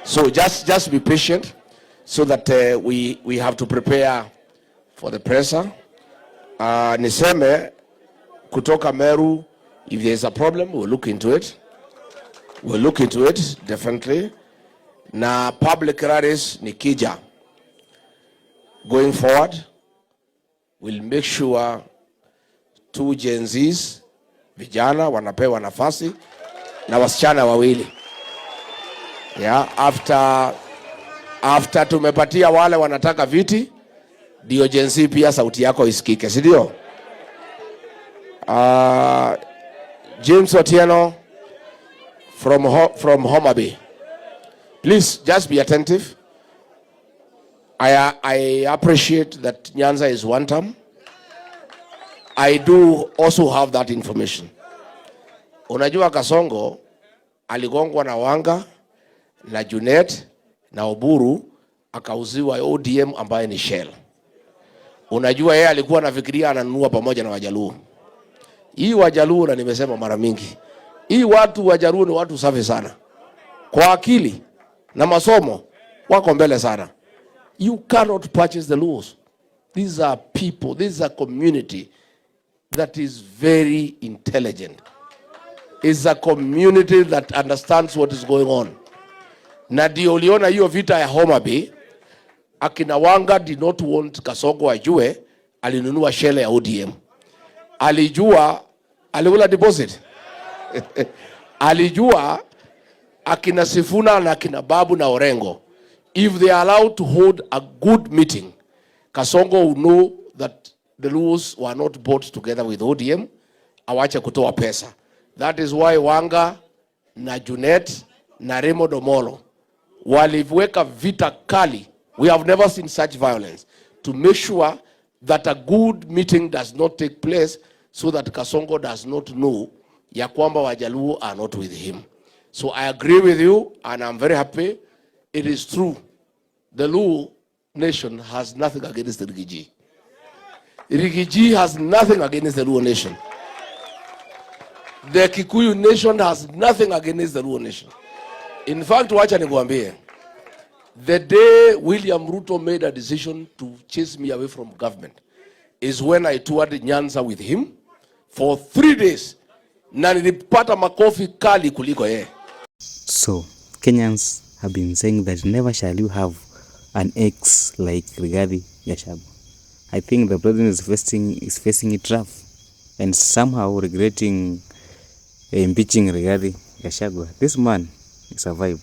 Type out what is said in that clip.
So just be patient so that we have to prepare for the pressure. Niseme kutoka Meru, if there is a problem, we'll look into it. We'll look into it, definitely. Na public rallies nikija. Going forward, we'll make sure 2 Gen Zs, vijana, wanapewa nafasi, na wasichana wawili. Yeah, after tumepatia wale wanataka viti, ndio Gen Z pia sauti yako isikike, si ndio? James Otieno from Homa Bay. Please just be attentive. I appreciate that Nyanza is one term. I do also have that information. Unajua Kasongo aligongwa na Wanga na Junet na Oburu akauziwa ODM ambaye ni Shell. Unajua yeye alikuwa anafikiria ananunua pamoja na Wajaluo. Hii Wajaluo, na nimesema mara mingi, hii watu Wajaluo ni watu safi sana. Kwa akili na masomo wako mbele sana. You cannot purchase the Luos. These are people, this is a community that is very intelligent. It's a community that understands what is going on. Na ndio uliona hiyo vita ya Homa Bay, akina Wanga did not want Kasongo ajue alinunua Shell ya ODM. Alijua alikula deposit. Alijua akina Sifuna na akina Babu na Orengo, if they are allowed to hold a good meeting, Kasongo will know that the Luos were not bought together with ODM, awache kutoa pesa. That is why Wanga na Junet na Raymond Omolo waliweka vita kali. We have never seen such violence, to make sure that a good meeting does not take place, so that Kasongo does not know ya kwamba Wajaluo are not with him. So I agree with you, and I'm very happy. It is true. The Luo nation has nothing against the Rigiji. Rigiji has nothing against the Luo nation. The Kikuyu nation has nothing against the Luo nation. In fact, wacha nikuambie, the day William Ruto made a decision to chase me away from government is when I toured Nyanza with him for 3 days. Na nilipata makofi kali kuliko yeye. So, Kenyans have been saying that never shall you have an ex like Rigathi Gachagua. I think the president is facing it rough and somehow regretting impeaching Rigathi Gachagua. This man is a vibe.